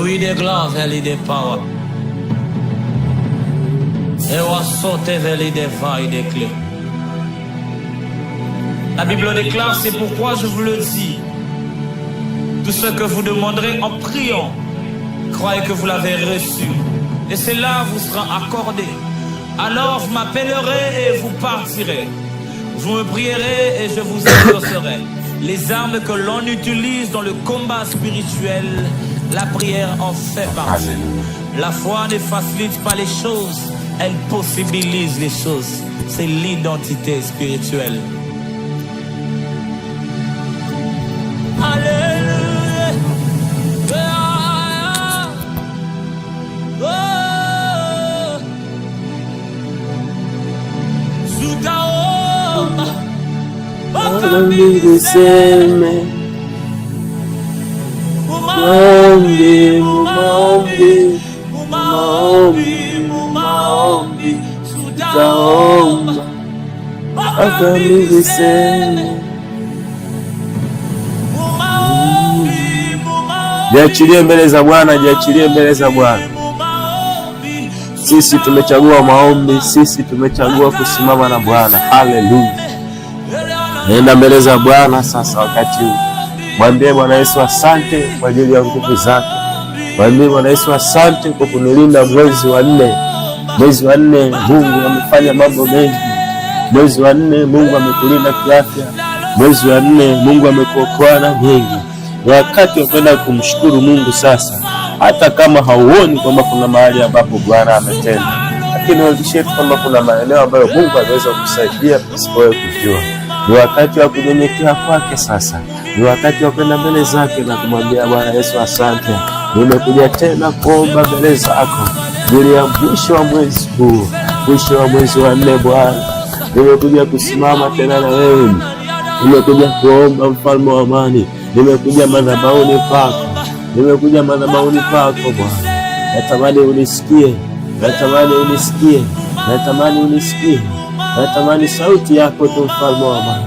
Oui, des glands vers les power. Et on saute vers les devants et des clés. La Bible déclare, c'est pourquoi je vous le dis. Tout ce que vous demanderez en priant, croyez que vous l'avez reçu. Et cela vous sera accordé. Alors vous m'appellerez et vous partirez. Vous me prierez et je vous exaucerai. Les armes que l'on utilise dans le combat spirituel, la prière en fait partie. La foi ne facilite pas les choses, elle possibilise les choses. C'est l'identité spirituelle. Alléluia. Jiachilie mbele za Bwana, jiachilie mbele za Bwana. Sisi tumechagua maombi, sisi tumechagua kusimama na Bwana. Haleluya. Nenda mbele za Bwana sasa wakati huu. Mwambie Bwana Yesu asante kwa ajili ya nguvu zake. Mwambie Bwana Yesu asante kwa kunilinda mwezi wa 4. Mwezi wa 4 Mungu amefanya mambo mengi. Mwezi wa 4 Mungu amekulinda kiafya. Mwezi wa 4 Mungu amekuokoa na mengi. Wakati wa kwenda kumshukuru Mungu sasa. Hata kama hauoni kwamba kuna mahali ambapo Bwana ametenda, lakini hakikisha kwamba kuna maeneo ambayo Mungu anaweza kukusaidia pasipo wewe kujua. Ni wakati wa kunyenyekea kwake sasa. Ni wakati wa kwenda mbele zake na kumwambia Bwana Yesu asante. Nimekuja tena kuomba mbele zako juu ya mwisho wa mwezi huu, mwisho wa mwezi wa 4 Bwana. Nimekuja kusimama tena na wewe. Nimekuja kuomba mfalme wa amani. Nimekuja madhabahuni pako. Nimekuja madhabahuni pako Bwana. Natamani unisikie. Natamani unisikie. Natamani unisikie. Natamani sauti yako tu mfalme wa amani.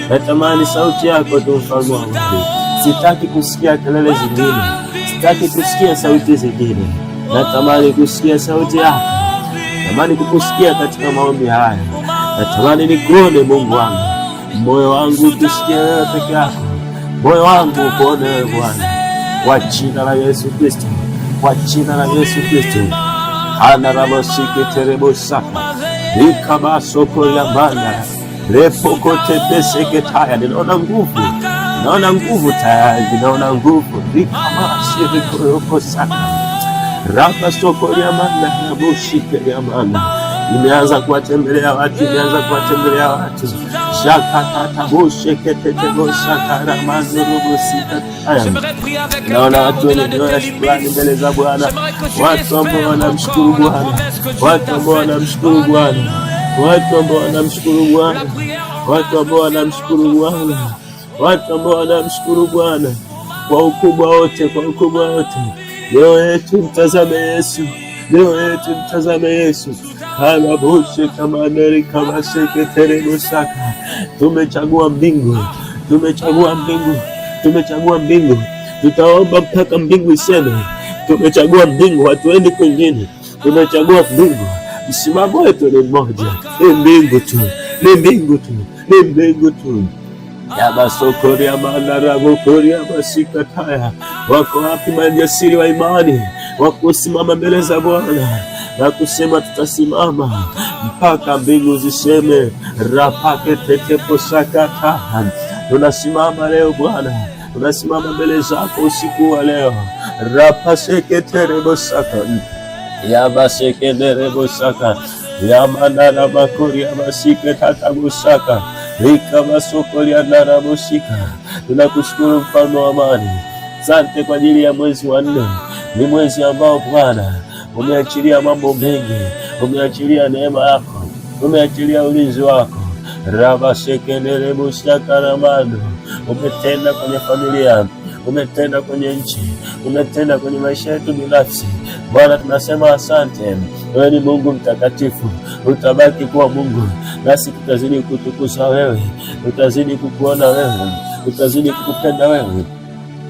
Natamani sauti yako tu mfalme wa amani. Sitaki kusikia kelele zingine. Sitaki kusikia sauti zingine. Natamani kusikia sauti yako. Natamani kukusikia katika maombi haya. Natamani nikuone Mungu wangu. Moyo wangu usikie wewe peke yako. Moyo wangu uone wewe Bwana. Kwa jina la Yesu Kristo. Kwa jina la Yesu Kristo. Ana rabosiki terebo saka. Ikaba soko ya banda. Repoko tepese ketaya. Ninaona nguvu. Naona nguvu tayari. Ninaona nguvu. Ikaba shiriko yoko saka. Rapa soko ya banda. Raboshike ya banda. Nimeanza kuwatembelea watu. Nimeanza kuwatembelea watu. Shakata bosheke tetebo shakara mazuru sika. Naona watu wenye nyoyo shukrani mbele za Bwana. Watu ambao wanamshukuru Bwana. Watu ambao wanamshukuru Bwana. Watu ambao wanamshukuru Bwana. Watu ambao wanamshukuru Bwana. Watu ambao wanamshukuru Bwana kwa ukubwa wote, kwa ukubwa wote. Leo yetu mtazame Yesu. Leo yetu mtazame Yesu. Hala boshe kama Amerika baseke terebo saka. Tumechagua mbingu. Tumechagua mbingu. Tumechagua mbingu. Tutaomba mpaka mbingu iseme. Tumechagua mbingu, hatuendi kwingine. Tumechagua mbingu. Msimamo wetu ni mmoja. Ni mbingu tu. Ni mbingu tu. Ni mbingu tu. Yaba sokori ya mandara bokori ya basika taya. Wako wapi majasiri wa imani? Wako simama mbele za Bwana na kusema tutasimama mpaka mbingu ziseme. Rapake tetepo sakata. Tunasimama leo Bwana. Tunasimama mbele zako usiku wa leo. Rapa seketerebo saka. Yaba seketerebo saka. Yamandara bakuri ya basika tatabu saka. Rika masokoli ya naraboshika. Tunakushukuru mfalme wa amani. Asante kwa ajili ya mwezi wa 4. Ni mwezi ambao Bwana umeachilia mambo mengi. Umeachilia neema yako. Umeachilia ulinzi wako. Raba sekendere bushaka ramando. Umetenda kwenye familia. Umetenda kwenye nchi. Umetenda kwenye maisha yetu binafsi. Bwana tunasema asante. Wewe ni Mungu mtakatifu. Utabaki kuwa Mungu. Nasi tutazidi kutukuza wewe. Tutazidi kukuona wewe. Tutazidi kukupenda wewe.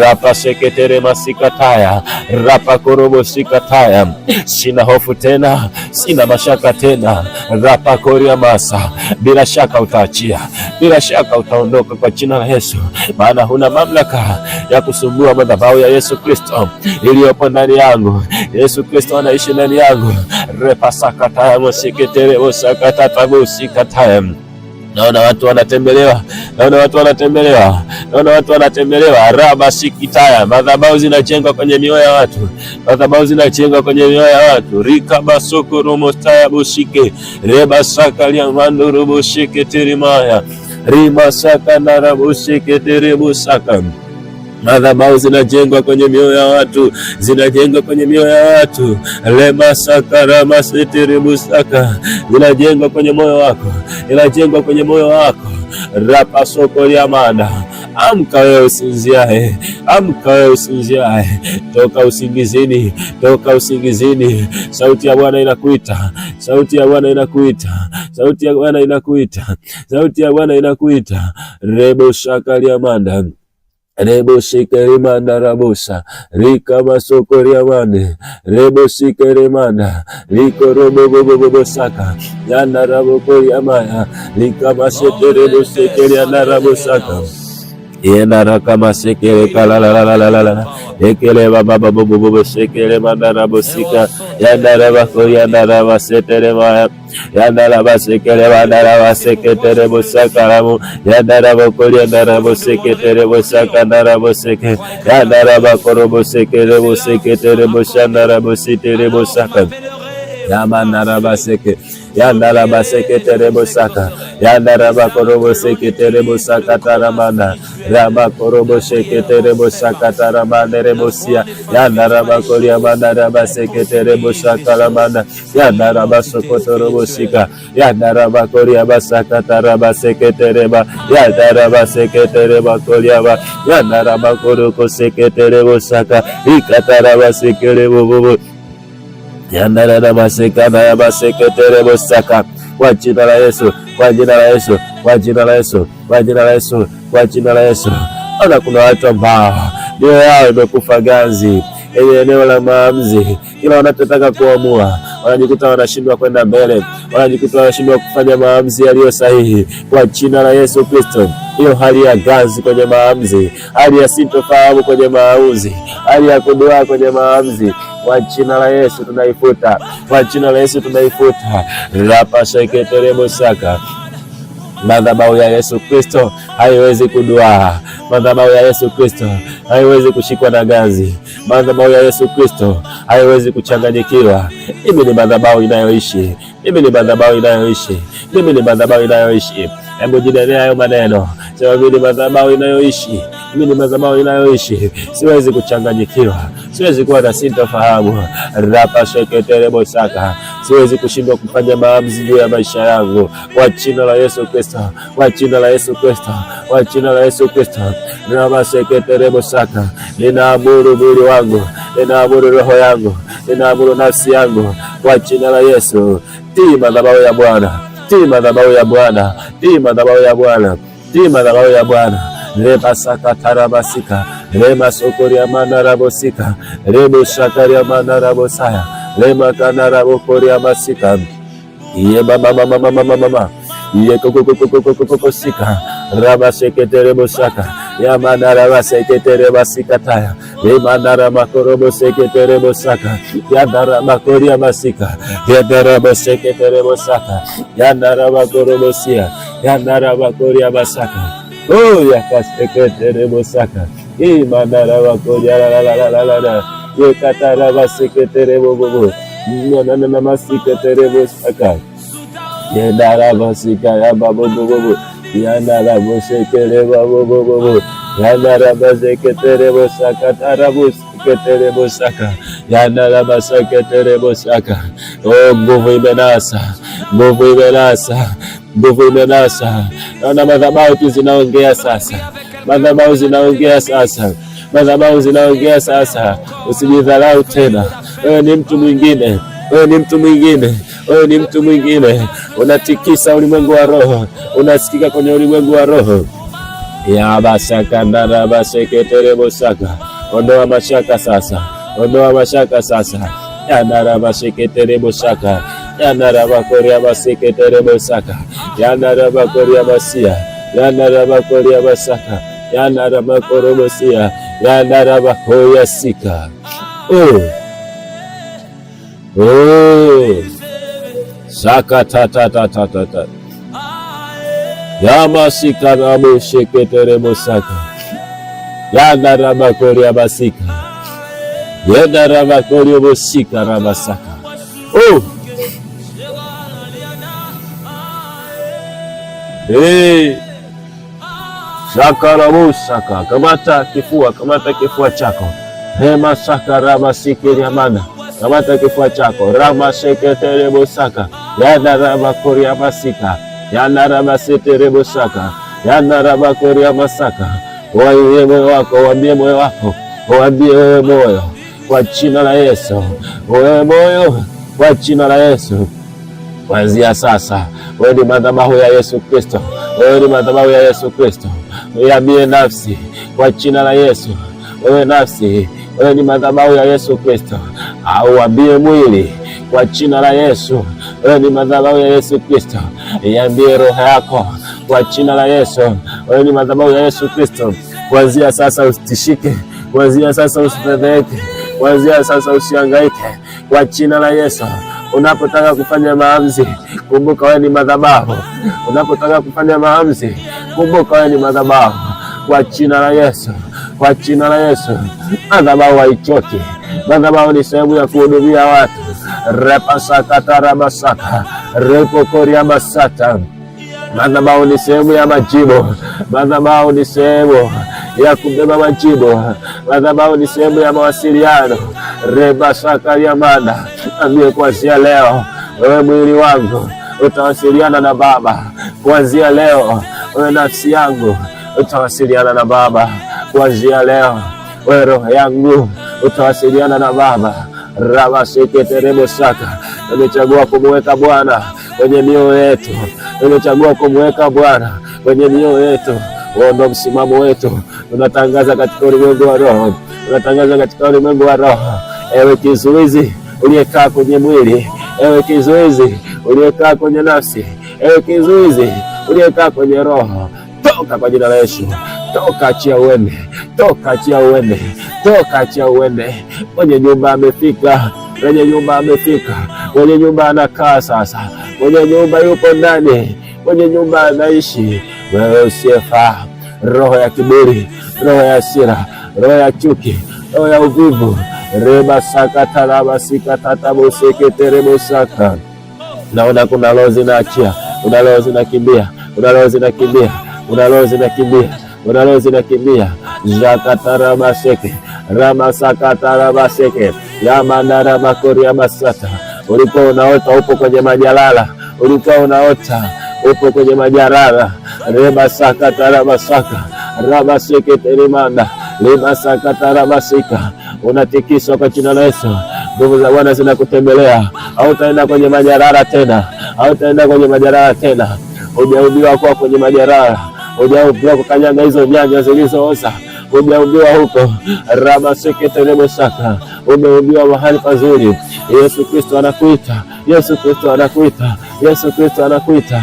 rapa seketere masikataya, rapa korobo sikataya. Sina hofu tena, sina mashaka tena, rapa koria masa. Bila shaka utaachia, bila shaka utaondoka kwa jina la Yesu, maana huna mamlaka ya kusumbua madhabahu ya Yesu Kristo iliyopo ndani yangu. Yesu Kristo anaishi ndani yangu. Repa sakataya moseketere mosakatata mosikataya. Naona watu wanatembelewa, naona watu wanatembelewa, naona watu wanatembelewa. Raba sikitaya, madhabahu zinajengwa kwenye mioyo ya watu, madhabahu zinajengwa kwenye mioyo ya watu. Rika basoko romostaya busike, reba sakalia manduru busike tirimaya, rima saka narabusike tiribusaka. Madhabahu zinajengwa kwenye mioyo ya watu, zinajengwa kwenye mioyo ya watu. Lema sakara masitirimusaka, zinajengwa kwenye moyo wako, inajengwa kwenye moyo wako. Rapa soko ya manda. Amka wewe usinziae, amka wewe usinziae, toka usingizini, toka usingizini. Sauti ya Bwana inakuita, sauti ya Bwana inakuita, sauti ya Bwana inakuita, sauti ya Bwana inakuita. Rebo shakalia manda, rebo shikerimanda rabosa, rika masokoria mande, rebo shikerimanda, liko robo bobo saka, yana rabo koria maya, lika masetere rebo shikeria na rabosaka. Yena rakama sekele kala la la la la la, ekele baba bobo bobo sekele mandara bosika, yanda raba koria ndara basetere maya, yanda raba sekele mandara baseketere bosaka ramu, yanda raba koria ndara boseketere bosaka ndara boseke, yanda raba korobo sekele boseketere boshandara bositere bosaka, yamandara baseke, yandara baseketere bosaka, yandara bakorobo seketere bosaka taramanda, raba korobo seketere bosaka taramanda rebosia, yandara bakoria mandara baseketere bosaka ramanda, yandara basokotoro bosika, yandara bakoria basaka taraba seketere ba, yandara baseketere bakoria ba, yandara bakoroko seketere bosaka, ikatara basekere bobo, yandara na masekana ya baseketere bosaka. Kwa jina la Yesu, kwa jina la Yesu, kwa jina la Yesu, kwa jina la Yesu, kwa jina la Yesu. Ona kuna watu ambao mioyo yao imekufa ganzi kwenye eneo la maamuzi. Kila wanachotaka kuamua wanajikuta wanashindwa kwenda mbele, wanajikuta wanashindwa kufanya maamuzi yaliyo sahihi. Kwa jina la Yesu Kristo, hiyo hali ya ganzi kwenye maamuzi, hali ya sintofahamu kwenye maamuzi, hali ya kuduaa kwenye maamuzi, kwa jina la Yesu tunaifuta, kwa jina la Yesu tunaifuta. Rapa seketere bosaka. Madhabahu ya Yesu Kristo haiwezi kuduaa. Madhabahu ya Yesu Kristo haiwezi kushikwa na ganzi. Madhabahu ya Yesu Kristo haiwezi kuchanganyikiwa. Mimi ni madhabahu inayoishi, mimi ni madhabahu inayoishi, mimi ni madhabahu inayoishi. Hebu jinenea hayo maneno. Sema mimi ni madhabahu inayoishi, mimi ni madhabahu inayoishi. Siwezi kuchanganyikiwa, siwezi kuwa na sintofahamu. Rapa seketere bosaka. Siwezi kushindwa kufanya maamuzi juu ya maisha yangu. Kwa jina la Yesu Kristo, kwa jina la Yesu Kristo, kwa jina la Yesu Kristo. Rapa seketere bosaka. Ninaamuru mwili wangu, ninaamuru roho yangu, ninaamuru nafsi yangu, kwa jina la Yesu. Tii madhabahu ya Bwana, tii madhabahu ya Bwana, tii madhabahu ya Bwana, tii madhabahu ya Bwana. Reba sakatara basika, rema sokoria mandara bosika, rebo shakaria mandara bosaya, rema kanara bokoria basika. Iye mama mama mama mama, iye koko sika, raba seketere bosaka, ya mandara baseketere basika taya, rema mandara makorobo seketere bosaka, ya mandara makoria basika, ya mandara baseketere bosaka, ya mandara makorobo sia, ya mandara makoria basaka. Oh ya kaseketere bosaka, i mandara bakoria la la la la la la, ye katara baseketere bobo, na na maseketere bosaka, ye ndara basika ya babo bobo, ya ndara baseketere bobo, ya ndara baseketere bosaka tarabus seketere bosaka, ya ndara baseketere bosaka. Oh nguvu imenasa, nguvu imenasa, nguvu imenasa. Naona madhabahu tu zinaongea sasa, madhabahu zinaongea sasa, madhabahu zinaongea sasa. Usijidharau tena, wewe ni mtu mwingine, wewe ni mtu mwingine, wewe ni mtu mwingine. Unatikisa ulimwengu wa roho, unasikika kwenye ulimwengu wa roho. ya basaka ndara basekete bosaka. Ondoa mashaka sasa, ondoa mashaka sasa. Ya ndara basekete bosaka, ya ndara bakoria basekete bosaka, ya ndara bakoria basia, ya ndara bakoria basaka, ya ndara bakorobosia, ya ndara bakoya sika. Saka ta yama sika rabo shekete bosaka, ya ndara bakoria basika, ya ndara bakoria bosika rabasaka. Saka rabo saka, kamata kifua chako. Hema saka raba sikiri amana, kamata kifua chako. Rama shekete rebo saka, yana raba koria masika, yana raba sete rebo saka, yana raba koria masaka. Waambie moyo wako, waambie moyo wako, waambie wewe moyo, kwa jina la Yesu. Wewe moyo, kwa jina la Yesu. Kuanzia sasa, wewe ni madhabahu ya Yesu Kristo. Wewe ni madhabahu ya Yesu Kristo. Uiambie nafsi, kwa jina la Yesu. Wewe nafsi, wewe ni madhabahu ya Yesu Kristo. Au ambie mwili, kwa jina la Yesu. Wewe ni madhabahu ya Yesu Kristo. Iambie roho yako, kwa jina la Yesu. Wewe ni madhabahu ya Yesu Kristo. Kuanzia sasa usitishike, kuanzia sasa usifedheke, kuanzia sasa usihangaike, kwa jina la Yesu. Unapotaka kufanya maamuzi, kumbuka wewe ni madhabahu. Unapotaka kufanya maamuzi, kumbuka wewe ni madhabahu. Kwa jina la Yesu, kwa jina la Yesu. Madhabahu haichoki. Madhabahu ni sehemu ya kuhudumia watu. Repasaka tarabasaka, repokoria basata. Madhabahu ni sehemu ya majibu. Madhabahu ni sehemu ya kubeba majibu. Madhabahu ni sehemu ya mawasiliano. Rebasaka yamanda. Ambie kuanzia leo, wewe mwili wangu utawasiliana na Baba. Kuanzia leo, wewe nafsi yangu utawasiliana na Baba. Kuanzia leo, wewe roho yangu utawasiliana na Baba. Rabasekete saka. Nimechagua kumweka Bwana kwenye mioyo yetu. Nimechagua kumweka Bwana kwenye mioyo yetu. Huo ndio msimamo wetu. Tunatangaza katika ulimwengu wa roho. Tunatangaza katika ulimwengu wa roho. Ewe kizuizi uliyekaa kwenye mwili, ewe kizuizi uliyekaa kwenye nafsi, ewe kizuizi uliyekaa kwenye roho, toka kwa jina la Yesu. Toka, achia uende. Toka, achia uende. Toka, achia uende. Mwenye nyumba amefika. Mwenye nyumba amefika. Mwenye nyumba anakaa sasa. Mwenye nyumba yupo ndani. Mwenye nyumba anaishi. Wewe usiyefaa, roho ya kiburi, roho ya hasira, roho ya chuki, roho ya uvivu, reba saka taraba sika tatabu sekete rebo saka. Naona kuna roho zinaachia, kuna roho zinakimbia, kuna roho zinakimbia, kuna roho zinakimbia, kuna roho zinakimbia. Jaka taraba seke, rama saka taraba seke, yamandara makoria masata. Ulikuwa unaota upo kwenye majalala, ulikuwa unaota upo kwenye majalala. Reba saka taraba saka, raba seke terimanda, reba saka taraba sika. Unatikiswa kwa jina la Yesu. Nguvu za Bwana zinakutembelea. Hautaenda kwenye majalala tena. Hautaenda kwenye majalala tena. Hujaumbiwa kwa kwenye majalala. Hujaumbiwa kukanyaga hizo nyanya zilizooza. Hujaumbiwa huko. Raba seke terebo saka. Umeumbiwa mahali pazuri. Yesu Kristo anakuita. Yesu Kristo anakuita. Yesu Kristo anakuita.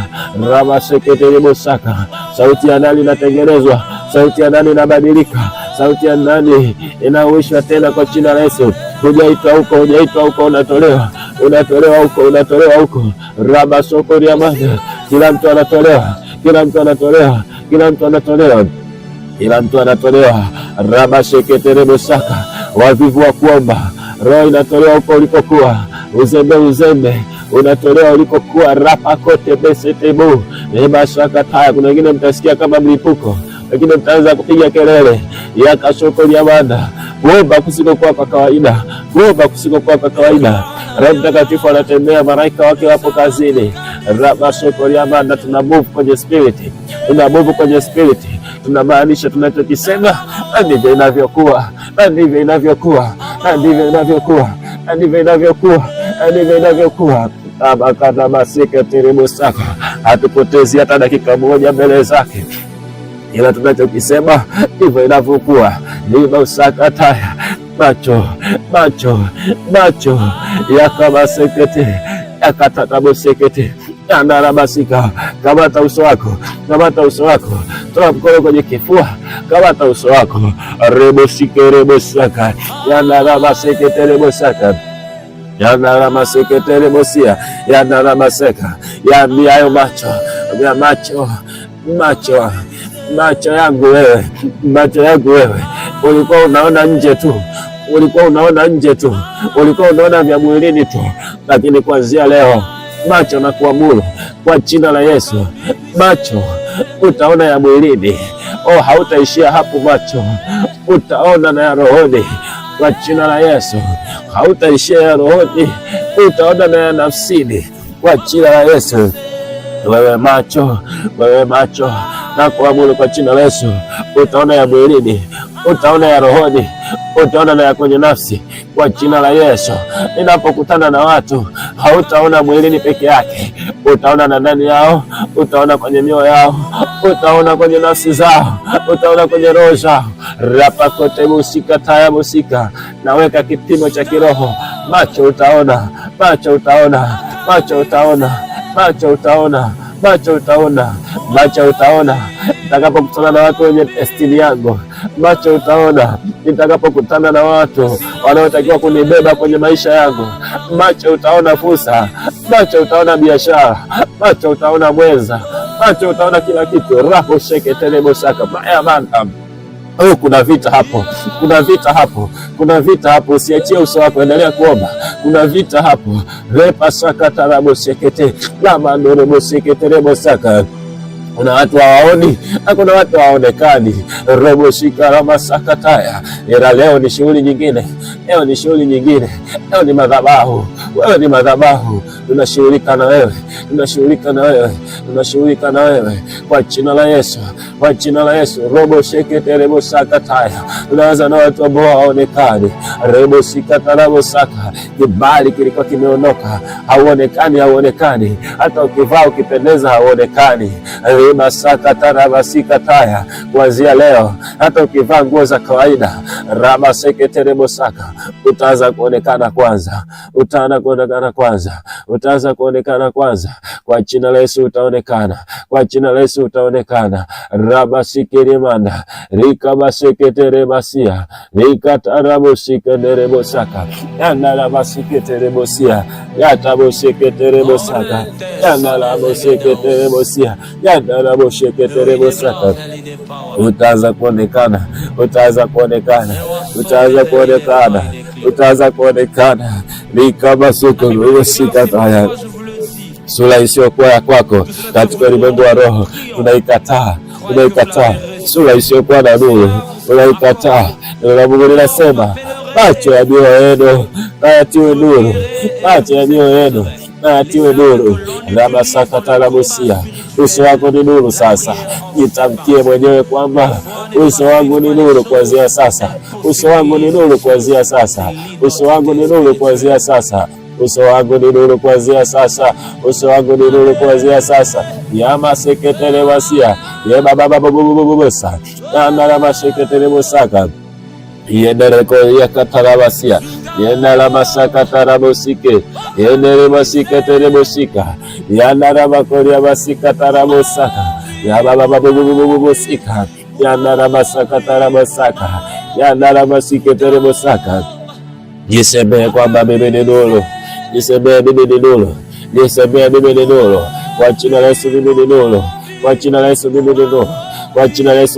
Raba seke terebo saka. Sauti ya ndani inatengenezwa. Sauti ya ndani inabadilika. Sauti ya ndani inauishwa tena kwa jina la Yesu. Hujaitwa huko, hujaitwa huko, unatolewa. Unatolewa huko, unatolewa huko. Raba sokori ya maja. Kila mtu anatolewa. Kila mtu anatolewa. Kila mtu anatolewa. Kila mtu anatolewa. Raba sheketerebo saka. Wavivu wa kuomba. Roho inatolewa huko ulikokuwa. Uzembe unatolewa ulikokuwa. Rapa kote besetebo. Eba shaka taya. Kuna wengine mtasikia kama mlipuko. Lakini mtaanza kupiga kelele. Yakashoko liamanda. Kuomba kusikokuwa kwa kawaida. Kuomba kusikokuwa kwa kawaida. Roho Mtakatifu anatembea, malaika wake wapo kazini. Raba shoko liamanda. Tuna move kwenye spirit. Tuna move kwenye spirit. Tunamaanisha tunachokisema, na ndivyo inavyokuwa. Na ndivyo inavyokuwa. Na ndivyo inavyokuwa. Na ndivyo inavyokuwa. Na ndivyo inavyokuwa. Abakata masika terebo saka. Hatupotezi hata dakika moja mbele zake. ila tunachokisema ndivyo inavyokuwa. Libausakataya macho yakabasekete yakatatabosekete yandarabasika. Kamata uso wako, toa mkono kwenye kifua, kamata uso wako. Rebosike rebosaka yandarabaseke rebosaka yandarabaseke rebosia yandarabaseka. Yaambia hayo macho yangu wewe, ulikuwa unaona nje tu, ulikuwa unaona vya mwilini tu, lakini kuanzia leo macho na kuamuru kwa jina la Yesu, macho utaona ya mwilini. Hautaishia hapo, macho utaona na ya rohoni kwa jina la Yesu. Hautaishia ya rohoni, utaona na ya nafsini kwa jina la Yesu. Wewe macho na kuamuru kwa jina la Yesu, utaona ya mwilini, utaona ya rohoni, utaona na ya kwenye nafsi kwa jina la Yesu. Ninapokutana na watu, hautaona mwilini peke yake, utaona na ndani yao, utaona kwenye mioyo yao, utaona kwenye nafsi zao, utaona kwenye roho zao. Rapakote musika taya musika. Naweka kipimo cha kiroho. Macho utaona. Nitakapokutana na watu wenye destiny yangu, macho utaona. Nitakapokutana na watu wanaotakiwa kunibeba kwenye maisha yangu, macho utaona fursa, macho utaona biashara, macho utaona mwenza, macho utaona kila kitu. Rapo sheketele bosaka maya manda. Kuna vita hapo, usiachie uso wako, endelea kuomba. Kuna vita hapo. Repa saka tarabo sekete lama ndoro sekete rebo saka. Kuna watu hawaoni na kuna watu hawaonekani. Rebo shika rama sakataya. Leo ni shughuli nyingine. Leo ni madhabahu. Wewe ni madhabahu. Tunashughulika na wewe kwa jina la Yesu. Robo shekete rebo sakataya. Tunaanza na watu ambao hawaonekani. Rebo sikata rabo saka. Kibali kilikuwa kimeondoka. Hauonekani. Hata ukivaa ukipendeza hauonekani. Reba sakata raba sikataya. Kuanzia leo hata ukivaa nguo za kawaida, raba sekete rebo saka, utaanza kuonekana kwanza. Kwa jina la Yesu utaonekana. Raba sikirimanda rikaba sekete rebasia rikatarabo sikete rebo saka yanaraba sekete rebosia yatabo sekete rebo saka yanarabo sekete rebosia yanarabo sekete rebo saka. Utaanza kuonekana likaba soko sikataya. Sura isiyokuwa ya kwako katika ulimwengu wa roho tunaikataa. Sura isiyokuwa na nuru tunaikataa. Neno la Mungu linasema macho ya mioyo yenu na yatiwe nuru. Rama sakata la musia. Uso wako ni nuru sasa. Jitamkie mwenyewe kwamba uso wangu ni nuru kuanzia sasa. Uso wangu ni nuru kuanzia sasa. Yama seketele wasia. Yeba baba bobobobobosa. Yanda la seketele bosaka. Yenda ko yakatarabasia. Yenda la masaka tarabosike. Yenda la masika terebosika. Yanda la bakoria basika tarabosaka. Yaba baba bobobobobosika. Yanda la masaka tarabosaka. Yanda la masika terebosaka. Jisemee kwamba mimi ni nuru. Kwa jina la Yesu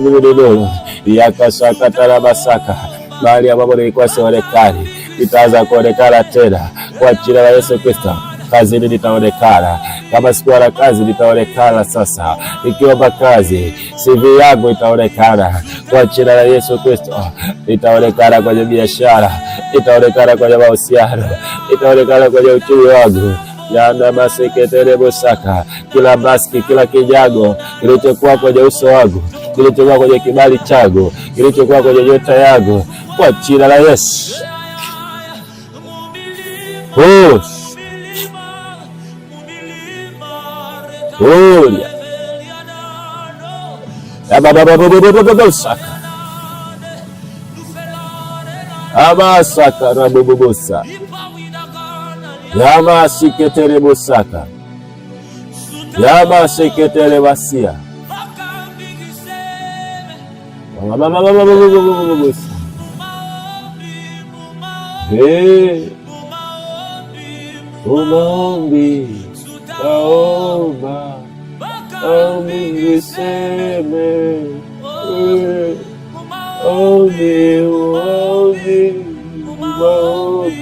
mimi ni nuru. Yakasaka tarabasaka. Mahali ambapo nilikuwa sionekani, nitaanza kuonekana tena kwa jina la Yesu Kristo. Kazini nitaonekana. Kama sikuwa na kazi nitaonekana sasa. Nikiomba kazi, CV yangu itaonekana kwa jina la Yesu Kristo. Nitaonekana kwenye biashara, nitaonekana kwenye mahusiano, nitaonekana kwenye uchumi wangu. Yanda masekete bosaka. Kila maski, kila kinyago kilichokuwa kwenye uso wangu, kilichokuwa kwenye kibali changu, kilichokuwa kwenye nyota yangu, kwa jina la Yesu. abababababababosaka abasaka rabobobosa yama siketere bosaka yama seketere basia Umaombi taomba niseme maombi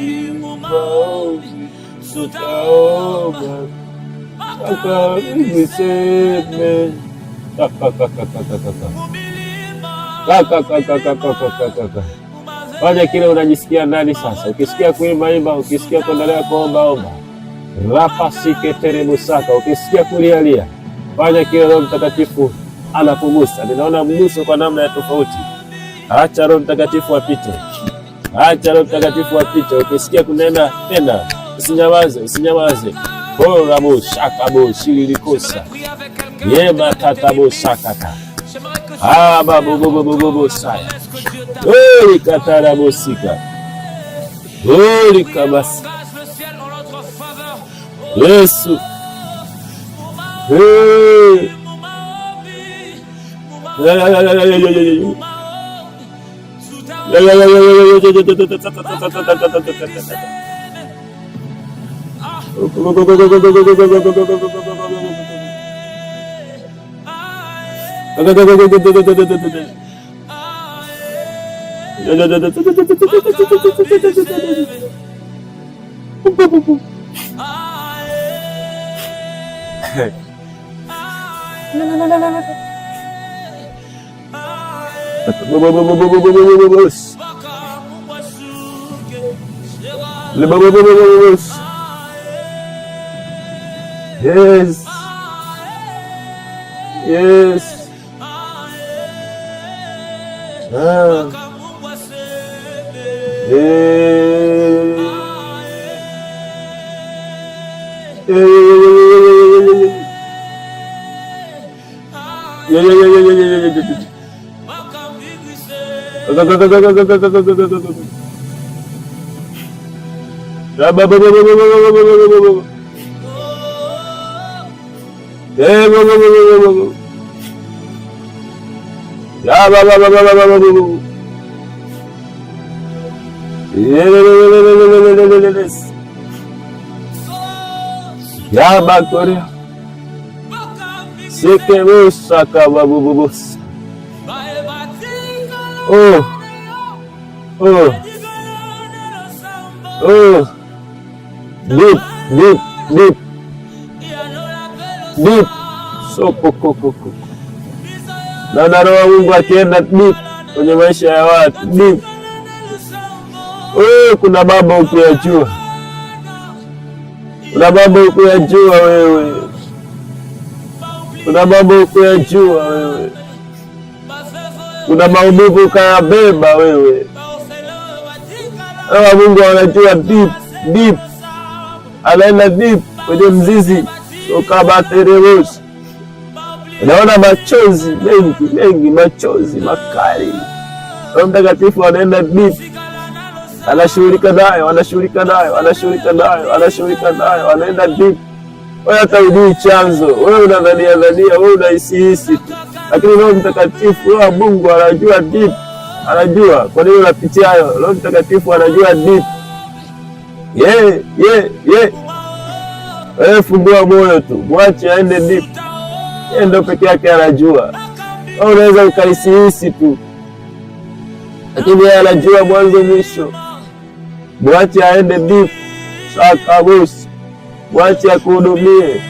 tutaomba niseme fanya kile unajisikia ndani sasa. Ukisikia kuimba imba, ukisikia kuendelea kuomba omba. Rapa siketere busaka, ukisikia kulialia, fanya kile Roho Mtakatifu anakugusa. Ninaona mguso kwa namna ya tofauti. Acha Roho Mtakatifu apite. Acha Roho Mtakatifu apite. Ukisikia kunena tena, usinyamaze, usinyamaze. Bora busaka boshilikosa. Yema tata busaka. Bobo saya. Oi katara bosika. Oi kabasi. Yesu. Hey. Yes. Yes. Yabakoria Sekebosaka babubus. Oh. Deep. Soko. Na roho Mungu akienda deep kwenye maisha ya watu deep. Kuna baba ukiyajua. Kuna baba ukiyajua wewe. Kuna baba ukiyajua wewe. Kuna maumivu ukayabeba wewe. Mungu anajua deep. Anaenda deep kwenye mzizi. Sokabatererosi. Naona machozi mengi, machozi makali. Roho Mtakatifu anaenda deep. Anashughulika nayo, anaenda deep. Wewe hata hujui chanzo, wewe unadhania, wewe unahisi tu. Lakini Roho Mtakatifu, Roho Mungu anajua deep. Anajua kwa nini unapitia hayo. Roho Mtakatifu anajua deep. Yeah. Wewe fungua moyo tu, mwache aende deep. Yeye ndio peke yake anajua. Wewe unaweza ukaihisi tu. Lakini yeye anajua mwanzo mwisho. Mwache aende deep. Sakabusi. Mwache akuhudumie.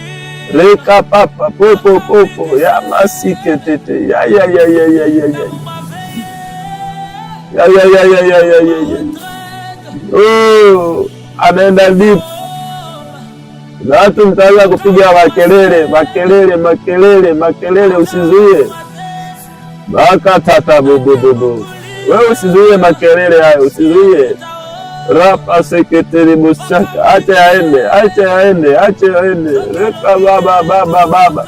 Reka papa popo ya masike tete. Ya. Anaenda deep. Na watu mtaanza kupiga makelele, usizuie. Baka tata bobo. Wewe usizuie makelele hayo, usizuie. Rapa sekretari busaka, acha yaende. Reka baba.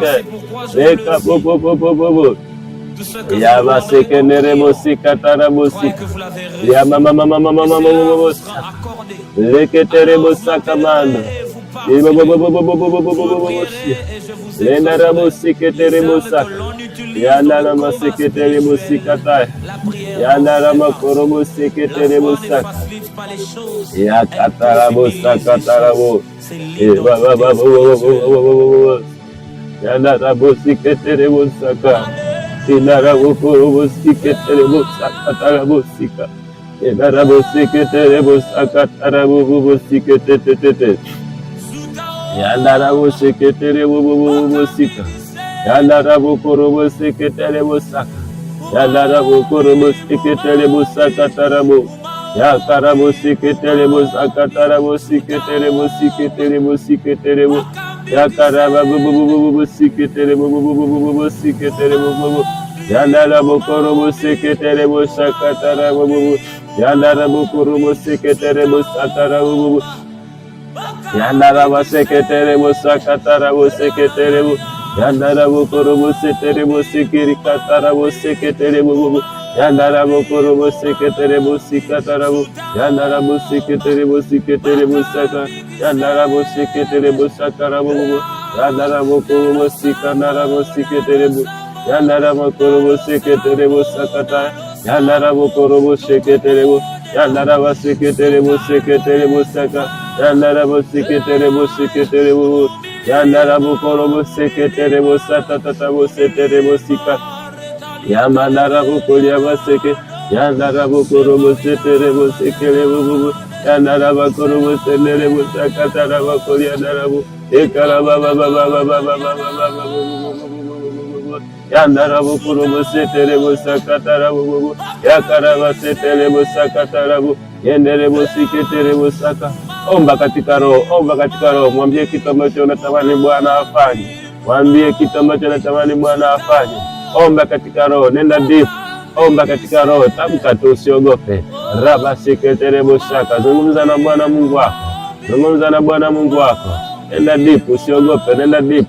seke. Reka bobo bobo bobo. Yama seke nerebo sika tarabo sika. Yama mama mama mama mama. Leketerebo sakamando. Lenda rabo sike terebo saka. Yanda rama sike terebo sika tay. Yanda rama korobo sike terebo saka. Ya katarabo saka tarabo. Yanda rabo sike terebo saka. Yanda rabo korobo sike terebo saka tarabo sika. Yandarabo seketerebo sakatarabo sikete. Yandarabo seketerebo sika. Yandarabo korobo seketerebo saka. Yandarabo korobo seketerebo sakatarabo. Yakarabo seketerebo sakatarabo siketerebo. Yakarabo siketerebo. Yandarabo korobo seketerebo sakatarabo. Yandarabo korobo seketerebo sakarabo. Yandarabo seketerebo sakatarabo seketerebo. Yandarabo korobo seketerebo sikirikatarabo seketerebo. Yandarabo korobo seketerebo sikatarabo. Yandarabo seketerebo saka. Yandarabo seketerebo sakarabo. Yandarabo korobo sikandarabo seketerebo. Yandarabo korobo seketerebo sakata. Yandarabo korobo seketerebo. Yandarabo seketerebo saka. Yandarabo seketerebo. Yandarabo korobo seketerebo satatatabo seterebo sika. Yamandarabo koriaba seke. Yandarabo korobo seterebo sekerebo. Yandarabo korobo senerebo sakatarabo koriandarabo. Yandarabo korobo seterebo sakatarabo. Yakaraba seterebo sakatarabo. Yenderebo siketerebo saka. Omba katika roho, mwambie kitu ambacho unatamani Bwana afanye. Mwambie kitu ambacho unatamani Bwana afanye. Omba katika roho, nenda deep. Omba katika roho, tamka tu, usiogope. Raba siketerebo saka. Zungumza na Bwana Mungu wako. Zungumza na Bwana Mungu wako. Nenda deep, usiogope. Nenda deep.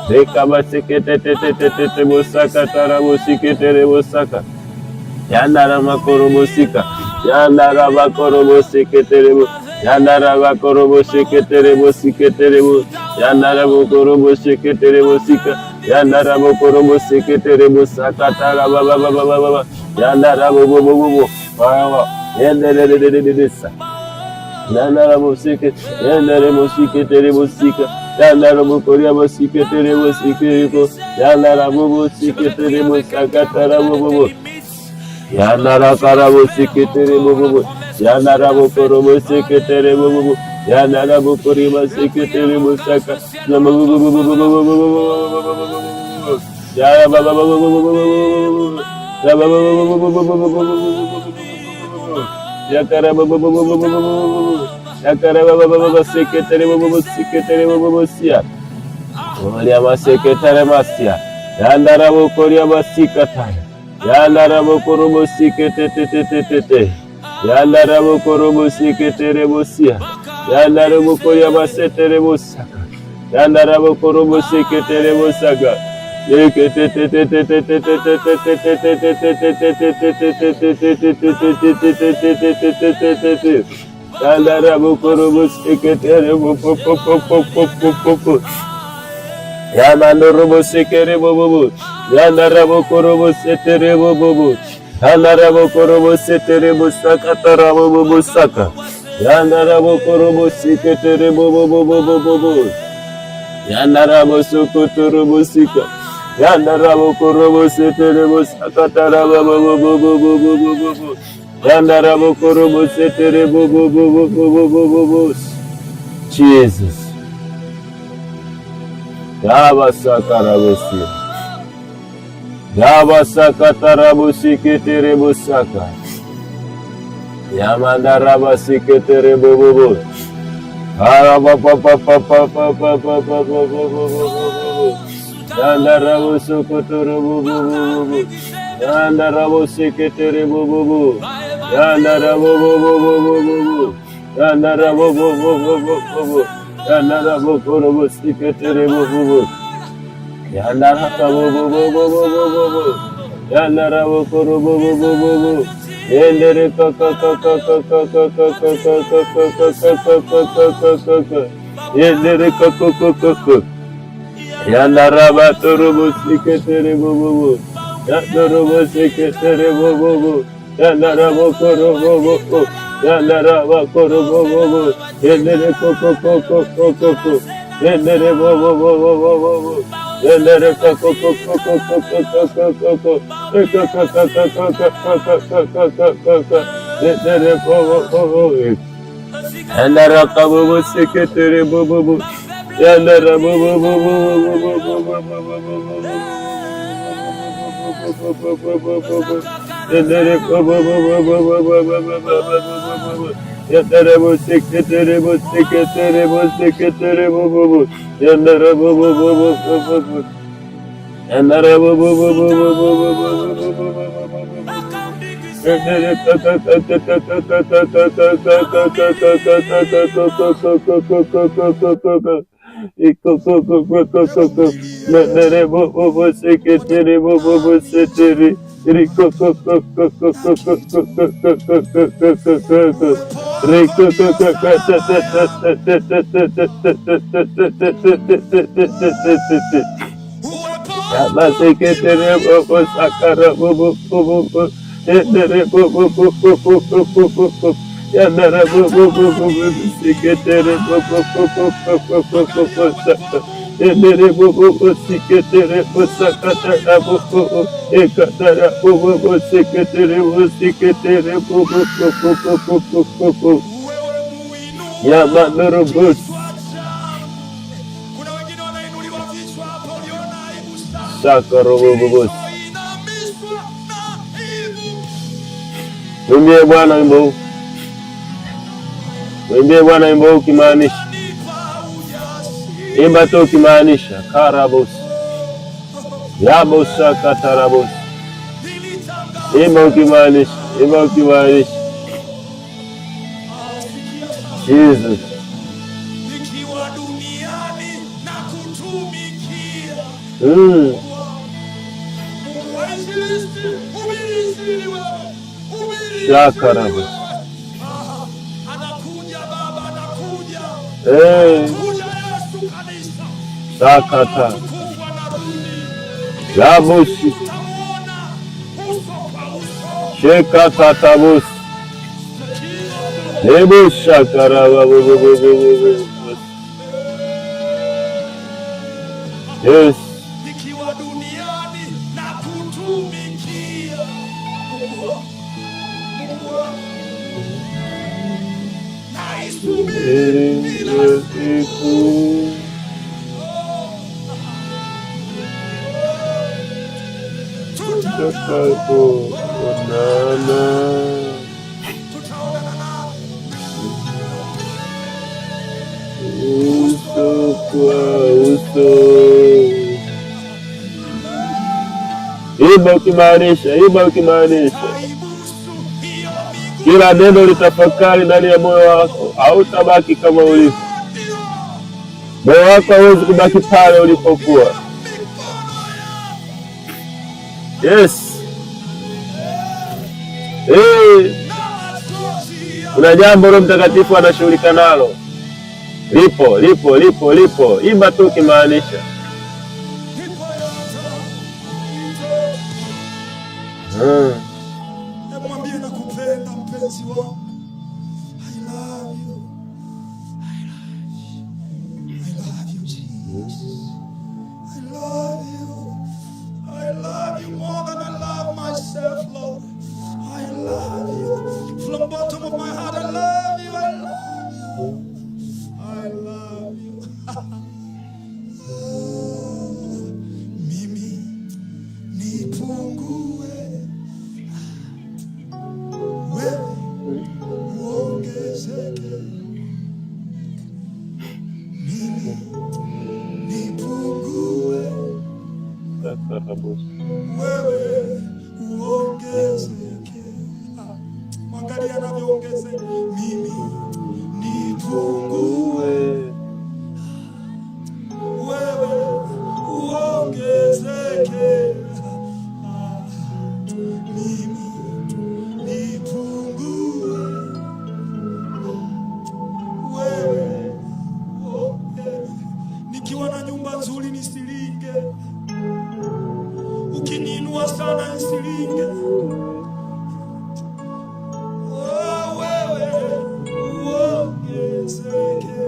Rekaba siketerebo saka tarabo siketerebo saka. Yandarama korobo sika. Yandaraba korobo seketerebo. Yandaraba korobo seketerebo siketerebo. Yandarabo korobo seketerebo sika. Yandarabo korobo seketerebo sakataraba baba. Yandarabo bobo. Baba. Yandarabisa. Yandarabo seketerebo. Yandarabo seketerebo sika. Yandarabo koriabo seketerebo sikiriko. Yandarabo seketerebo sakatarabo bobo. Yandara karabo seketerebo. Yandarabo korobo seketerebo. Yandarabo koriba seketerebo saka. Ya baba. Yakaraba seketerebo sia. Oliama seketerebo sia. Yandarabo koriaba sikataya. Yandarabo korobo sikete. Yandarabo korobo siketerebo sia. Yandarabo koriaba seterebo saka. Yandarabo korobo siketerebo saka. Yandarabo korobo siketerebo. Yandarabo sekerebo. Yandarabo korobo seterebo bobo. Yandarabo korobo seterebo sakatarabo bobo saka. Yandarabo korobo siketerebo bobo. Yandarabo sokotorobo sika. Yandarabo korobo seterebo sakatarabo bobo. Yandarabo korobo seterebo bobo. Jesus. Yaba sakarabosi. Yaba sakatarabo siketerebo saka. Yamandaraba siketerebo bobo. Araba papa. Yandarabo sokotorobo bobo. Yandarabo siketerebo bobo. Yandarabo bobo. Yandarabo bobo. Yandarabo korobo siketerebo bobo. Yandarabo bobo. Yandarabo korobo bobo. Yendere kaka. Yendere kaka. Yandaraba korobo siketerebo bobo. Yandarabo siketerebo bobo. Yandarabo korobo bobo. Yandaraba korobo bobo. Yendere koko. Yendere bobo. Mwambie Bwana wimbo huu. Mwambie Bwana wimbo huu ukimaanisha. Imba tu ukimaanisha. Karabos. Yabosa katarabos. Imba ukimaanisha. Imba ukimaanisha. Jesus. Shakarabos. Sakata. Yabosi. Shekatabos. Lebosha karabos. Yes. Imba ukimaanisha, imba ukimaanisha. Kila neno litafakari ndani ya moyo wako, hautabaki kama ulivyo. Moyo wako hauwezi kubaki pale ulipokuwa. Yes. Kuna jambo Roho Mtakatifu anashughulika nalo. Lipo. Imba tu ukimaanisha. Mwambie nakupenda mpenzi wangu. I love you. I love you Jesus. I love you. I love you more than I love myself, Lord. I love you. From the bottom of my heart, I love you. I love you. I love you. Mimi nipungue, wewe uongezeke. Mimi nipungue, wewe uongezeke. Mwangalia anavyoongezeka. Mimi nipungue, wewe uongezeke. Mimi nipungue, wewe uongezeke. Nikiwa na nyumba nzuri nisilinge, ukiniinua sana nisilinge. Wewe uongezeke.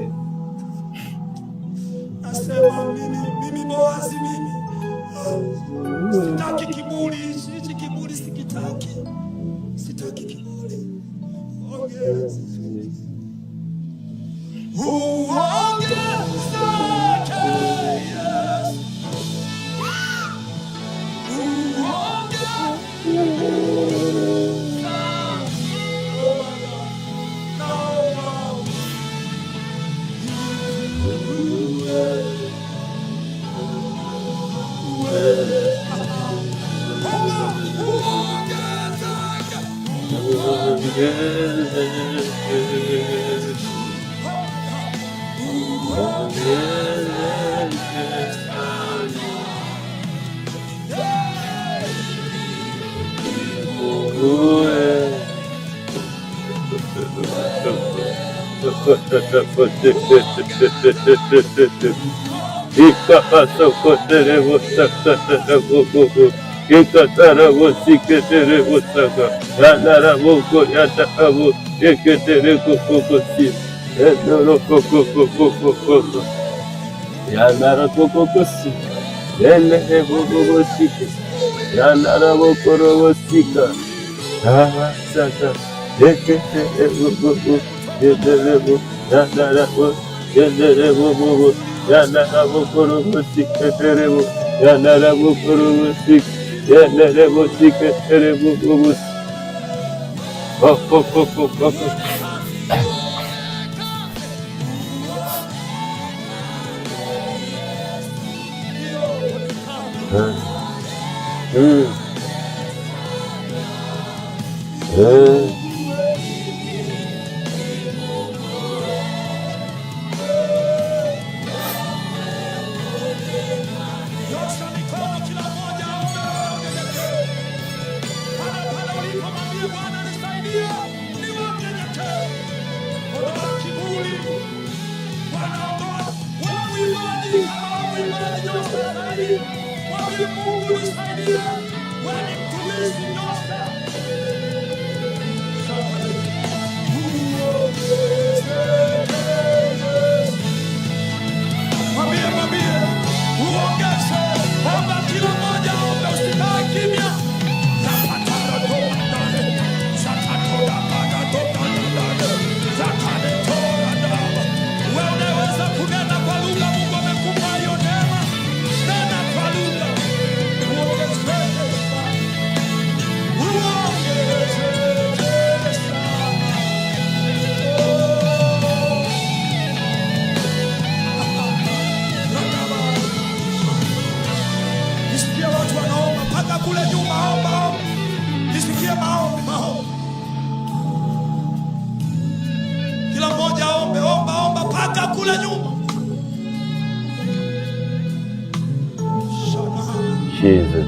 Jesus.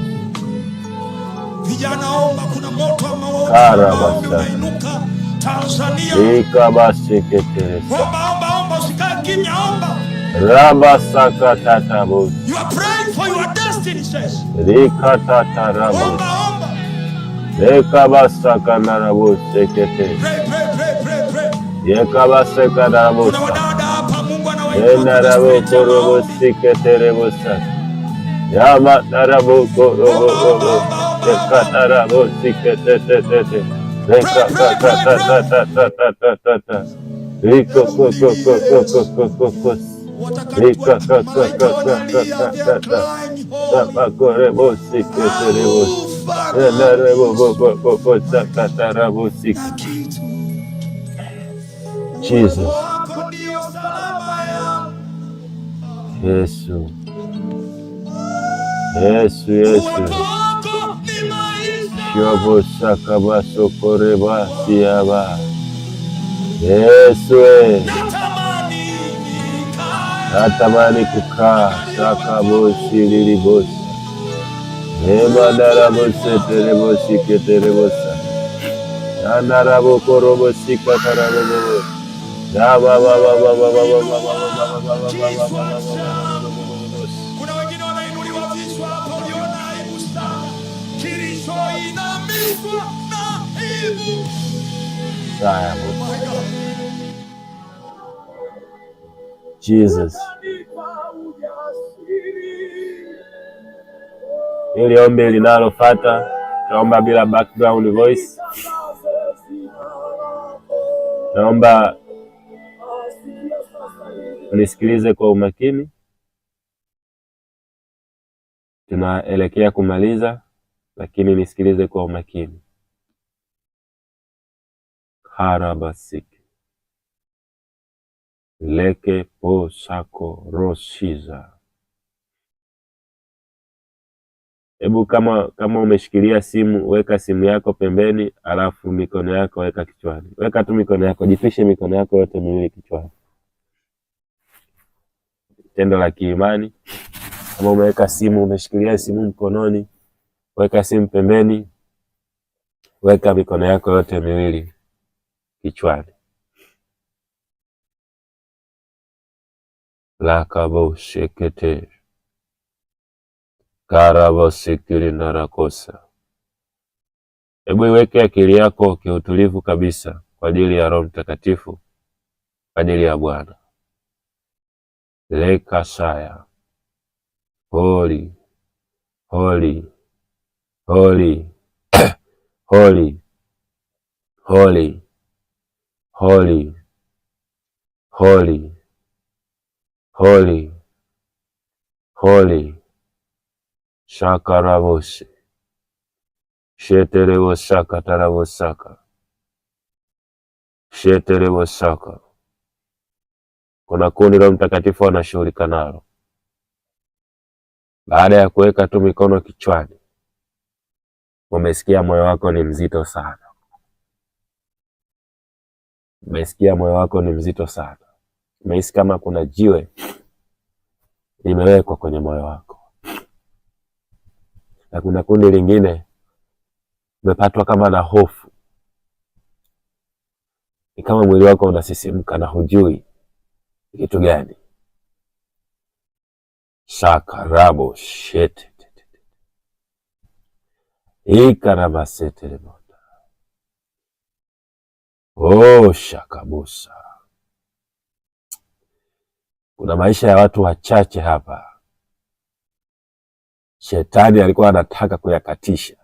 Vijana omba, kuna moto wa maombi unainuka Tanzania. Omba, omba, usikae kimya, omba. You are praying for your destiny, says. Omba, omba. Pray. Kuna wadada hapa Mungu anawainua. Yama narabo korobo narabo sikete Jesus. Yesu. Yesu, Yesu. Shobo sakaba sokoreba siaba. Yesu, natamani kukaa sakabo sililibosi. Emandarabo seterebosi keterebosa. Nandarabo korobosi katarabo. Yaba baba baba baba baba. Kuna wengine wanainuliwa vichwa hapo, uliona aibu sana. Kilichoinamishwa na aibu. Jesus. Ili ombi linalofuata taomba bila background voice. Naomba unisikilize kwa umakini. Tunaelekea kumaliza, lakini nisikilize kwa umakini. Karabasiki leke po sako roshiza. Hebu kama umeshikilia simu, weka simu yako pembeni, alafu mikono yako weka kichwani. Weka tu mikono yako, jifishe mikono yako yote miwili kichwani. Tendo la kiimani. Kama umeweka simu, umeshikilia simu mkononi, weka simu pembeni, weka mikono yako yote miwili kichwani. Lakabo shekete karabo sikiri narakosa. Hebu iweke akili yako kiutulivu kabisa kwa ajili ya Roho Mtakatifu, kwa ajili ya Bwana. Leka saya. Holy, holy, holy, holy, holy, holy, holy, holy, holy. Shakarabose sheterewo shaka tarawo saka sheterewo saka. Kuna kundi Roho Mtakatifu anashughulika nalo. Baada ya kuweka tu mikono kichwani, umesikia moyo wako ni mzito sana. Umesikia moyo wako ni mzito sana. Umehisi kama kuna jiwe limewekwa kwenye moyo wako. Na kuna kundi lingine umepatwa kama na hofu. Ni kama mwili wako unasisimka na hujui kitu gani. Shakarabo shete ikarabasete remota. Oh, shakabusa. Kuna maisha ya watu wachache hapa Shetani alikuwa anataka kuyakatisha.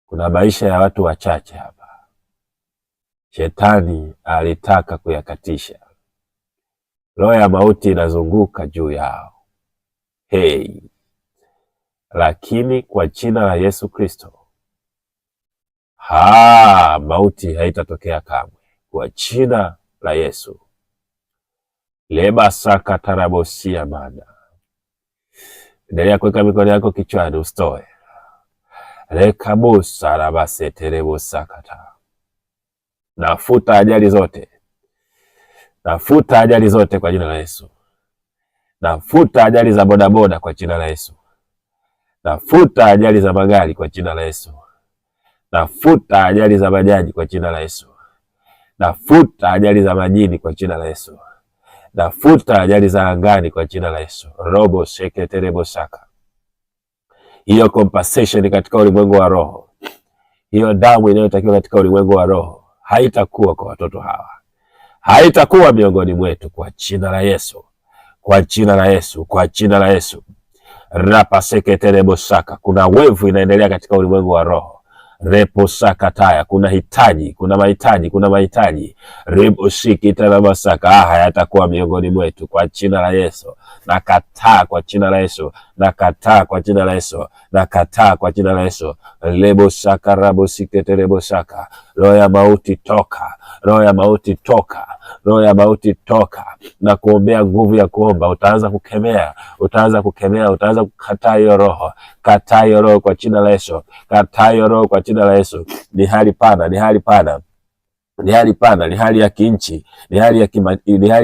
Kuna maisha ya watu wachache hapa Shetani alitaka kuyakatisha. Roho ya mauti inazunguka juu yao. Hey. Lakini kwa jina la Yesu Kristo, mauti haitatokea kamwe. Kwa jina la Yesu. Leba saka tarabosia manda. Endelea kuweka mikono yako kichwani, usitoe. Rekabusa rabase terebosa kata. Nafuta ajali zote. Nafuta ajali zote kwa jina la Yesu. Nafuta ajali za bodaboda kwa jina la Yesu. Nafuta ajali za magari kwa jina la Yesu. Nafuta ajali za bajaji kwa jina la Yesu. Nafuta ajali za majini kwa jina la Yesu. Nafuta ajali za angani kwa jina la Yesu. Robo sheketerebo saka. Hiyo compensation katika ulimwengu wa roho, hiyo damu inayotakiwa katika ulimwengu wa roho haitakuwa kwa watoto hawa. Haitakuwa miongoni mwetu kwa jina la Yesu. Kwa jina la Yesu, kwa jina la Yesu. Rapa seketerebo saka. Kuna wevu inaendelea katika ulimwengu wa roho. Repo saka taya. Kuna hitaji, kuna mahitaji, kuna mahitaji. Repo shiki terebo saka. Hayatakuwa miongoni mwetu kwa jina la Yesu. Nakataa kwa jina la Yesu. Nakataa kwa jina la Yesu. Nakataa kwa jina la Yesu. Lebo saka rabo siketerebo saka. Roho ya mauti toka. Roho ya mauti toka. Roho ya mauti toka. Na kuombea nguvu ya kuomba. Utaanza kukemea. Utaanza kukemea. Utaanza kukataa hiyo roho. Kataa hiyo roho kwa jina la Yesu. Kataa hiyo roho kwa jina la Yesu. Ni hali pana. Ni hali pana. Ni hali pana, ni hali ya kinchi, ni hali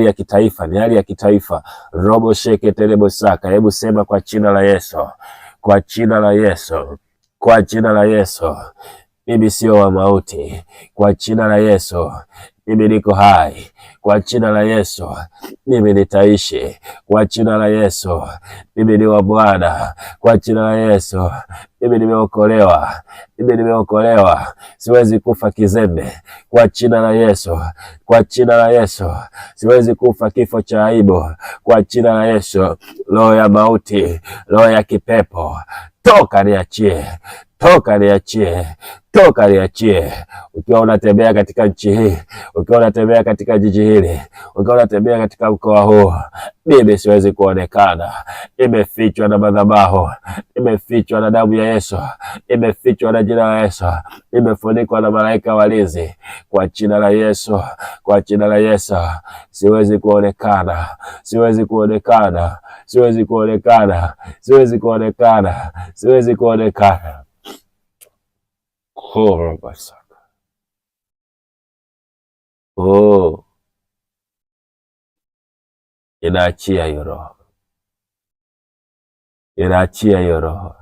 ya kitaifa, ni hali ya kitaifa. Robo sheke terebo saka. Hebu sema kwa jina la Yesu. Kwa jina la Yesu. Kwa jina la Yesu. Mimi sio wa mauti. Kwa jina la Yesu. Mimi niko hai. Kwa jina la Yesu. Mimi nitaishi. Kwa jina la Yesu. Mimi ni wa Bwana. Kwa jina la Yesu. Mimi nimeokolewa. Mimi nimeokolewa. Siwezi kufa kizembe. Kwa jina la Yesu. Kwa jina la Yesu. Siwezi kufa kifo cha aibu. Kwa jina la Yesu. Roho ya mauti, roho ya kipepo, toka niachie. toka niachie, toka niachie. Ukiwa unatembea katika nchi hii, ukiwa unatembea katika jiji hili, ukiwa unatembea katika mkoa huu, mimi siwezi kuonekana. Imefichwa na madhabahu, imefichwa na damu ya Yesu, imefichwa na jina la Yesu, imefunikwa na malaika walinzi. Kwa jina la Yesu, kwa jina la Yesu, siwezi kuonekana, siwezi kuonekana, siwezi kuonekana, siwezi kuonekana, siwezi kuonekana. Oh, inaachia hiyo roho, inaachia hiyo roho,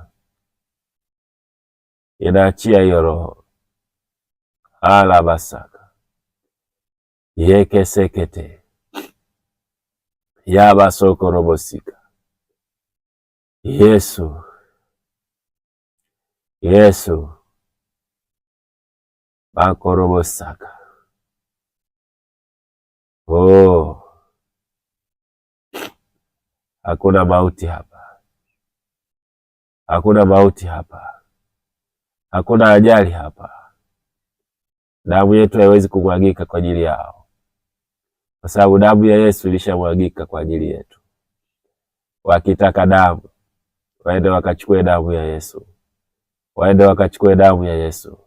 inaachia hiyo roho. Alabasaka yekesekete yabasokorobosika. Yesu, Yesu bakorobosaka. Oh, hakuna mauti hapa, hakuna mauti hapa, hakuna ajali hapa. Damu yetu haiwezi kumwagika kwa ajili yao, kwa sababu damu ya Yesu ilishamwagika kwa ajili yetu. Wakitaka damu, waende wakachukue damu ya Yesu, waende wakachukue damu ya Yesu.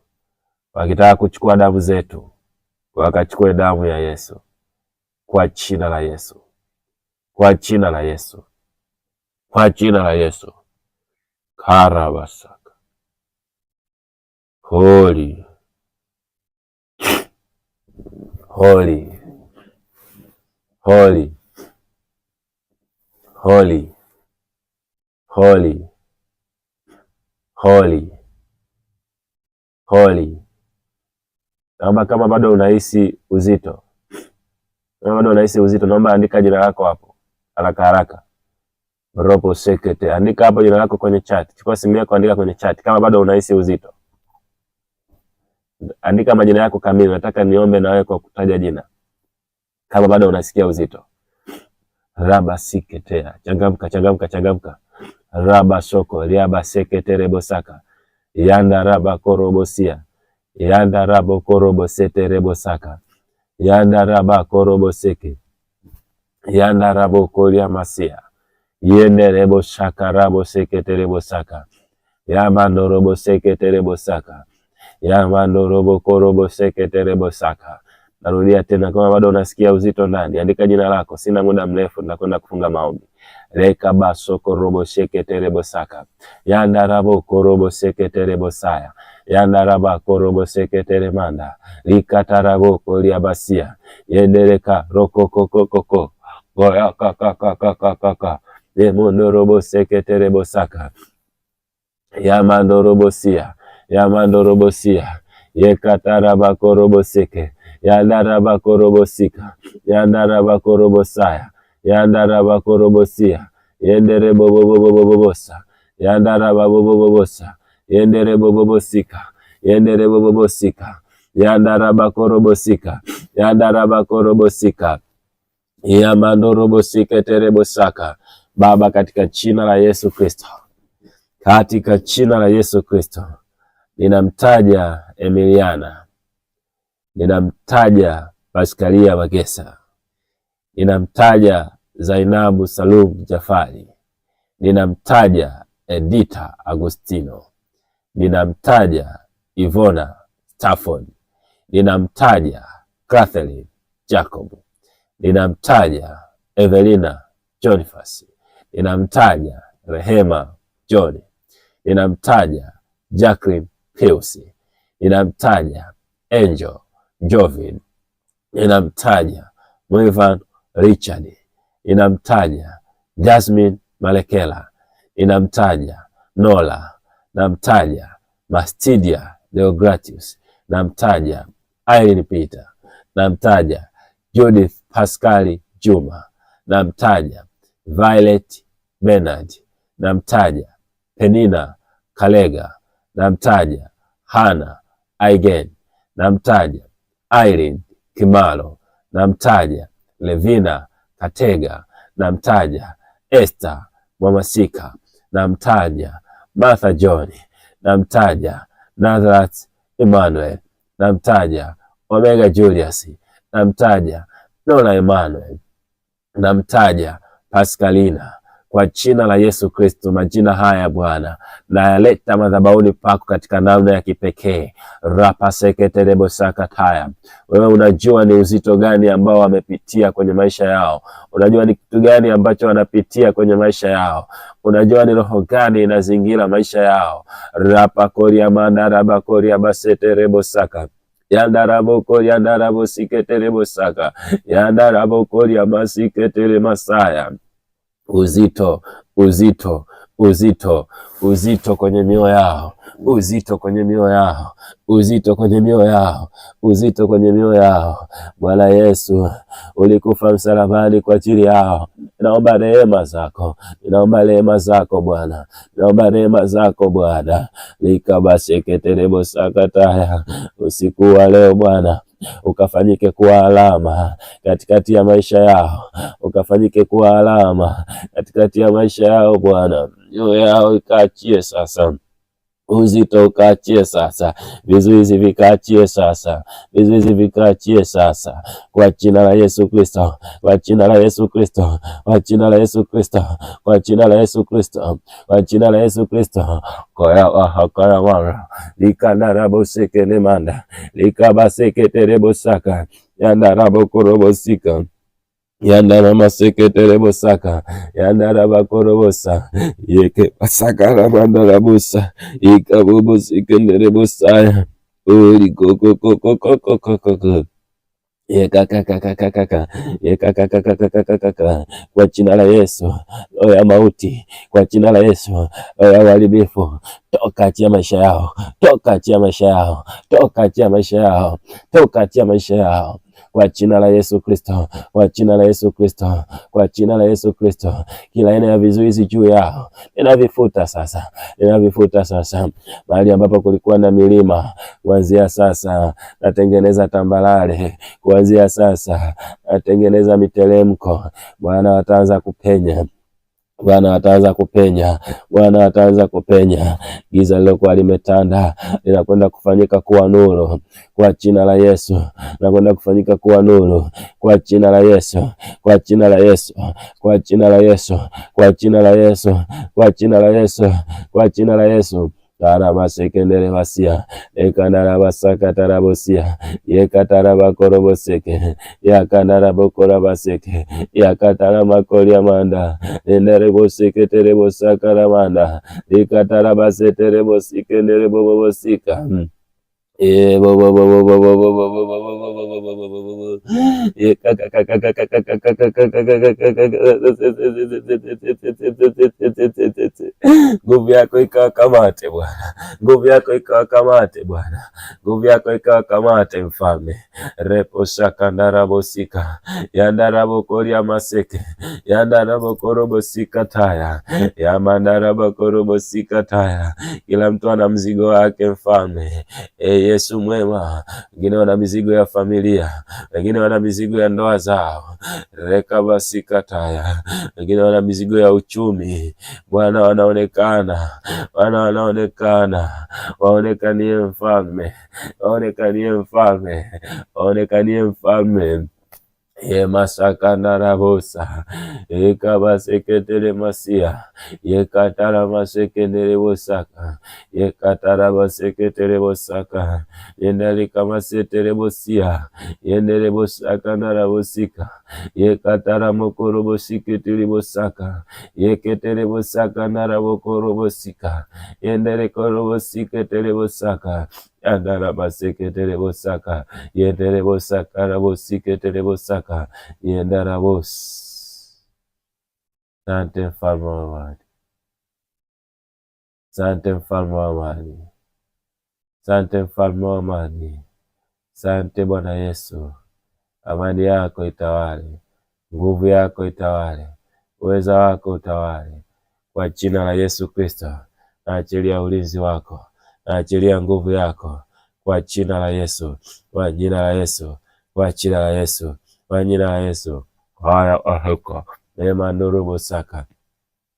Wakitaka kuchukua damu zetu, wakachukue damu ya Yesu. Kwa jina la Yesu, kwa jina la Yesu, kwa jina la Yesu. Karabasaka. Holy, holy, holy, holy, holy, holy, holy. Naomba kama bado unahisi uzito, kama bado unahisi uzito, naomba andika jina lako hapo haraka haraka. Robo sekete, andika hapo jina lako kwenye chat. Chukua simu yako, andika kwenye chat kama bado unahisi uzito. Andika majina yako kamili, nataka niombe na wewe kwa kutaja jina. Kama bado unasikia uzito. Raba siketea, changamka changamka changamka. Raba soko, liaba sekete rebosaka. Yanda raba korobosia. Yanda rabo korobosete rebosaka. Yanda raba koroboseke. Yanda rabo kolia masia. Yende rebo shaka rabo sekete rebosaka. Yamando robo sekete rebosaka. Yamando robo korobo sekete rebosaka. Narudia tena, kama bado unasikia uzito ndani, andika jina lako. Sina muda mrefu, nakwenda kufunga maombi. Leka baso korobo sekete rebosaka. Yanda rabo korobo sekete rebosaya. Yanda raba korobo sekete remanda. Likata rabo kolia basia. Yendereka roko koko koko. Goya kaka kaka kaka. Yemondo robo sekete rebosaka. Yamando robosia. Yamando robosia. Yekataraba koroboseke. Yandaraba korobosika. Yandaraba korobosaya. Yandaraba korobosia. Yendere bobobobobobosa. Yandaraba bobobobosa. Yendere bobobosika. Yendere bobobosika. Yandaraba korobosika. Yandaraba korobosika. Yamando robosika terebosaka. Baba, katika jina la Yesu Kristo, katika jina la Yesu Kristo, ninamtaja Emiliana, ninamtaja Paskalia Magesa, ninamtaja Zainabu Salum Jafari, ninamtaja Edita Agostino, ninamtaja Ivona Stafford, ninamtaja Kathleen Jacob, ninamtaja Evelina Jonifasi, ninamtaja Rehema John, ninamtaja Jacqueline Pius, ninamtaja Angel Jovin, ninamtaja Mwivan Richard, ninamtaja Jasmine Malekela, ninamtaja Nola, namtaja Mastidia Deogratius, namtaja Irene Peter, namtaja Judith Pascali Juma, namtaja Violet Bernard, namtaja Penina Kalega, namtaja Hana Aigen, namtaja Irene Kimalo, namtaja Levina Katega, namtaja Esther Mwamasika, namtaja Martha John, namtaja Nazareth Emmanuel, namtaja Omega Julius, namtaja Nola Emmanuel, namtaja Pascalina. Kwa jina la Yesu Kristo, majina haya Bwana na yaleta madhabahuni pako katika namna ya kipekee. Rapa seketerebo sakataya. Wewe unajua ni uzito gani ambao wamepitia kwenye maisha yao. Unajua ni kitu gani ambacho wanapitia kwenye maisha yao. Unajua ni roho gani inazingira maisha yao. Rapa koria mandaraba koria baseterebo saka. Yandarabo koria yandarabo siketerebo saka. Yandarabo koria masiketere masaya. Uzito, uzito, uzito, uzito kwenye mioyo yao, uzito kwenye mioyo yao, uzito kwenye mioyo yao, uzito kwenye mioyo yao. Bwana Yesu, ulikufa msalabani kwa ajili yao. Naomba rehema zako, naomba rehema zako Bwana, naomba rehema zako Bwana. Likabaseketerebo sakataya. Usiku wa leo Bwana ukafanyike kuwa alama katikati ya maisha yao, ukafanyike kuwa alama katikati ya maisha yao Bwana. Mioyo yao ikaachie sasa, uzito ukaachie sasa, vizuizi vikaachie sasa, vizuizi vikaachie sasa, kwa jina la Yesu Kristo, kwa jina la Yesu Kristo, kwa jina la Yesu Kristo, kwa jina la Yesu Kristo, kwa jina la Yesu Kristo. Kwa wara likandarabo sekelemanda likabaseketerebo saka yandarabo korobosika yandarama seketerebo saka yandaraba korobosa yeke basakara mandarabusa ikabubu sekenderebo saya uri koko yekakakakakaka kwa jina la Yesu. Roho ya mauti kwa jina la Yesu, roho ya uharibifu toka achia maisha yao, toka achia maisha yao, toka achia maisha yao, toka achia maisha yao kwa jina la Yesu Kristo, kwa jina la Yesu Kristo, kwa jina la Yesu Kristo. Kila aina ya vizuizi juu yao ninavifuta sasa, ninavifuta sasa. Mahali ambapo kulikuwa na milima, kuanzia sasa natengeneza tambalale, kuanzia sasa natengeneza miteremko. Bwana wataanza kupenya, Bwana ataanza kupenya, Bwana ataanza kupenya. Giza lilokuwa limetanda linakwenda kufanyika kuwa nuru kwa jina la Yesu, linakwenda kufanyika kuwa nuru kwa jina la Yesu, kwa jina la Yesu, kwa jina la Yesu, kwa jina la Yesu, kwa jina la Yesu, kwa jina la Yesu. Taraba sekendere basia ekandara basaka tarabosia yekataraba koroboseke yakandara bokora baseke yakatara makori amanda endere boseke terebo sakara manda ekataraba seterebo sikendere bobosika nguvu yako ikawakamate Bwana, nguvu yako ikawakamate Bwana, nguvu yako ikawakamate Mfalme. Repo shakandara sika yandarabo koria maseke yandarabo korobo sika taya yamandara korobo sika taya. Kila mtu ana mzigo wake Mfalme. Yesu mwema, wengine wana mizigo ya familia, wengine wana mizigo ya ndoa zao, rekabasika taya, wengine wana mizigo ya uchumi. Bwana wanaonekana, waonekanie Mfalme, waonekanie Mfalme, waonekanie Mfalme. Ye masakana rabosa ekabaseketere masia yekatara masekenere bosaka yekatara baseketere bosaka yendali kamasetere bosia yendere bosaka narabosika yekatara mokoro bosiketiri bosaka yeketere bosaka narabokoro bosika yendere koro bosiketere bosaka andara baseketere bosaka yendere bosaka rabosiketere bosaka yendara bos. Asante Mfalme wa amani, asante Mfalme wa amani, asante Mfalme wa amani, asante Bwana Yesu. Amani yako itawale, nguvu yako itawale, uweza wako utawale kwa jina la Yesu Kristo. Naachilia ulinzi wako, naachilia nguvu yako kwa jina la Yesu, kwa jina la Yesu, kwa jina la Yesu, kwa jina la Yesu. Haya aheko neema nuru bosaka.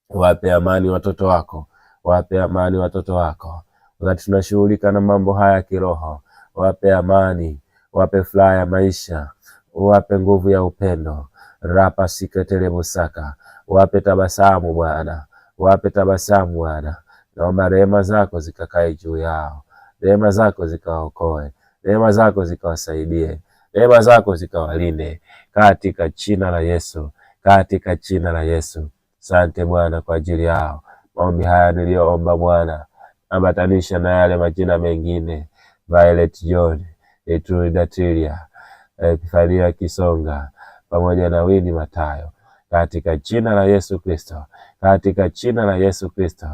Wape amani watoto wako, wape amani watoto wako, wakati tunashughulika na mambo haya kiroho. Wape amani, wape furaha ya maisha, wape nguvu ya upendo. Rapa siketele busaka, wape tabasamu Bwana, wape tabasamu Bwana. Naomba rehema zako zikakae juu yao, rehema zako zikawaokoe, rehema zako zikawasaidie, rehema zako zikawalinde, katika jina la Yesu, katika jina la Yesu. Asante Bwana kwa ajili yao. Maombi haya niliyoomba Bwana, ambatanisha na yale majina mengine: Violet John, Etrida Tilia, Epifania Kisonga, pamoja na Winnie Matayo, katika jina la Yesu Kristo, katika jina la Yesu Kristo,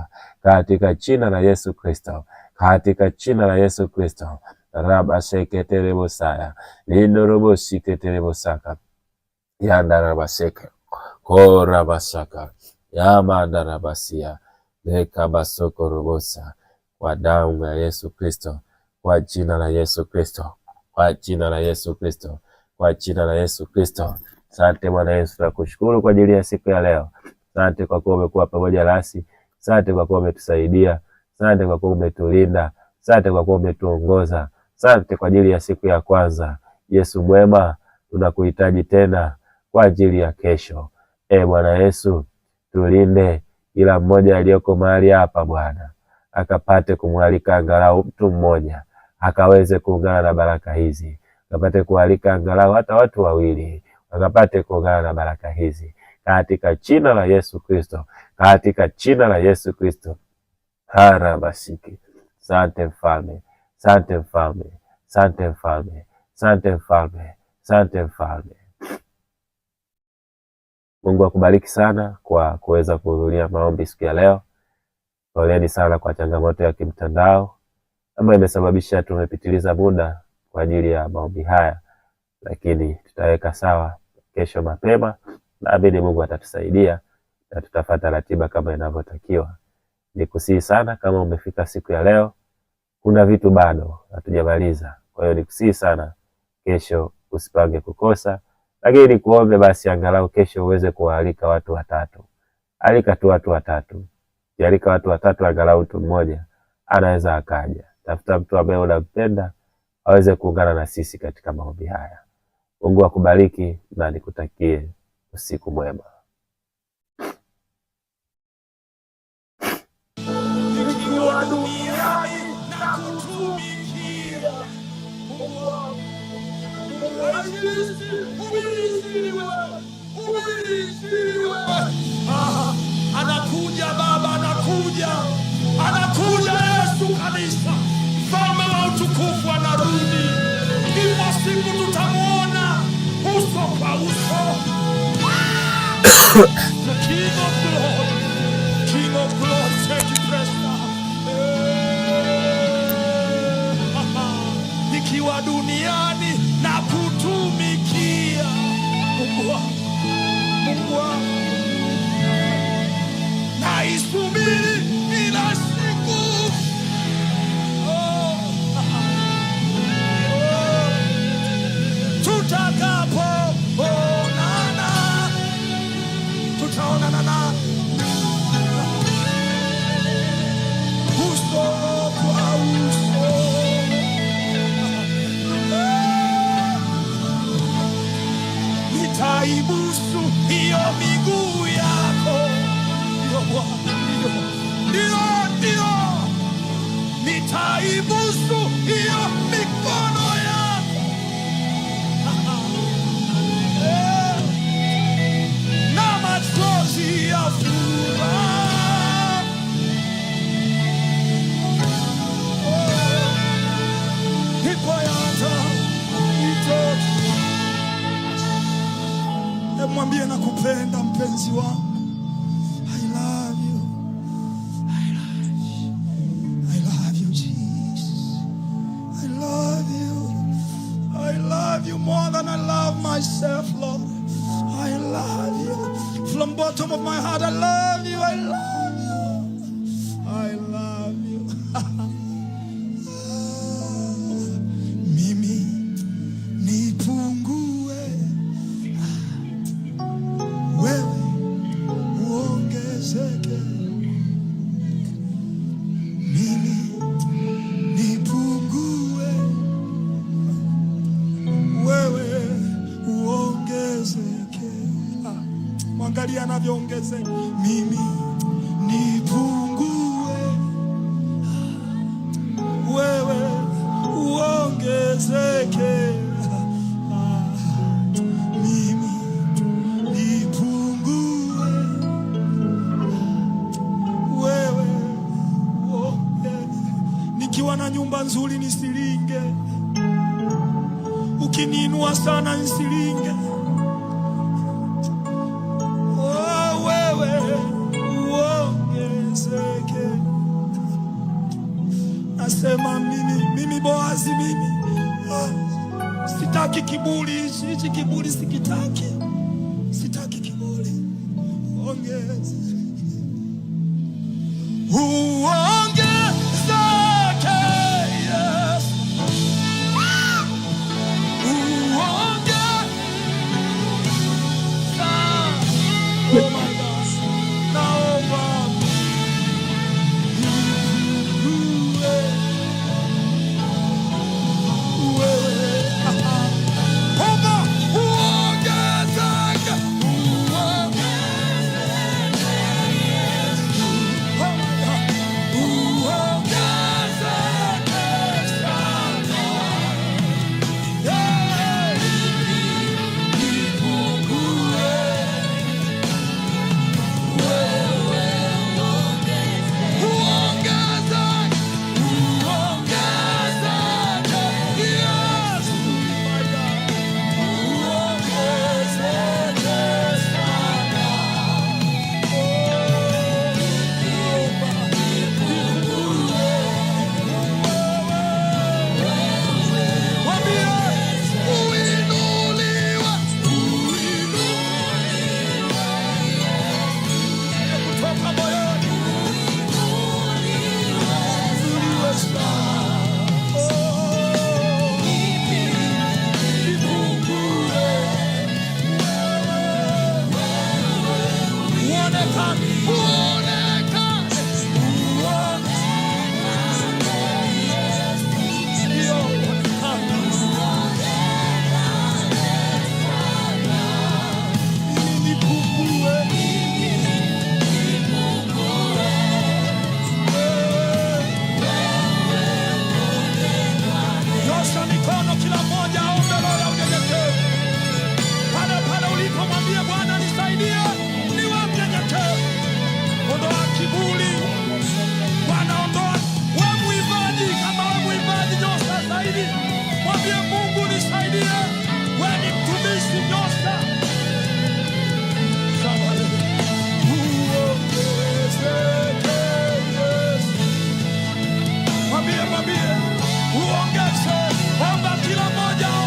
katika jina la Yesu Kristo, katika jina la Yesu Kristo. Raba seketele bosaya, nindorobo siketele bosaka, yanda raba seke, kora basaka, yamanda rabasia, leka basoko robosa, kwa damu ya Yesu Kristo, kwa jina la Yesu Kristo, kwa jina la Yesu Kristo, kwa jina la Yesu Kristo. Asante Bwana Yesu, tunakushukuru kwa ajili ya siku ya leo. Asante kwa kuwa umekuwa pamoja nasi. Asante kwa kuwa umetusaidia. Asante kwa kuwa umetulinda. Asante kwa kuwa umetuongoza. Asante kwa ajili ya siku ya kwanza. Yesu mwema, tunakuhitaji tena kwa ajili ya kesho. Bwana Yesu, tulinde kila mmoja aliyoko mahali hapa Bwana, akapate kumwalika angalau mtu mmoja akaweze kuungana na baraka hizi, akapate kualika angalau hata watu wawili akapate kuungana na baraka hizi, katika jina la Yesu Kristo, katika jina la Yesu Kristo. Harabasiki. Asante Mfalme, asante Mfalme, asante Mfalme, asante Mfalme, asante Mfalme. Mungu akubariki sana kwa kuweza kuhudhuria maombi siku ya leo. Poleni sana kwa changamoto ya kimtandao ambayo imesababisha tumepitiliza muda kwa ajili ya maombi haya, lakini tutaweka sawa kesho mapema. Naamini Mungu atatusaidia na tutafuata ratiba kama inavyotakiwa. Nikusihi sana, kama umefika siku ya leo, kuna vitu bado hatujamaliza. Kwa hiyo nikusihi sana, kesho usipange kukosa, lakini nikuombe basi angalau kesho uweze kuwaalika watu watatu. Alika tu watu watatu. Kialika watu watatu, angalau mtu mmoja anaweza akaja. Tafuta mtu ambaye unampenda aweze kuungana na sisi katika maombi haya. Mungu akubariki na nikutakie usiku mwema. Anakuja Baba, anakuja, anakuja Yesu kanisa, mfalme wa utukufu anarudi. Kila siku tutamuona uso kwa uso. The King of Glory, King of Glory, take it press nikiwa duniani na kutumikia Mungu wangu, Mungu wangu, naisubiri kila siku. Tutakapo onana, tutaonana na uso kwa uso. Nitaibusu hiyo miguu yako, ndio, nitaibusu hiyo mikono yako, na machozi ya furaha. Ikoyata itoki. Mwambie nakupenda mpenzi wangu. More than I love myself, Lord. I love you. From the bottom of my heart, I love you. I love you. I love you. Mimi nipungue, wewe uongezeke. Mimi Angalia anavyoongezeka. Mimi nipungue, wewe uongezeke. Mimi nipungue, wewe nikiwa na nyumba nzuri nisilinge, ukiniinua sana nisilinge. Wewe uongezeke. Nasema mimi Boazi, mimi sitaki kiburi. Hichi kiburi sikitaki, sitaki kiburi. Ongeza, uongezeke, yes. Oh my God, naomba mwambie uongeze, omba kila moja.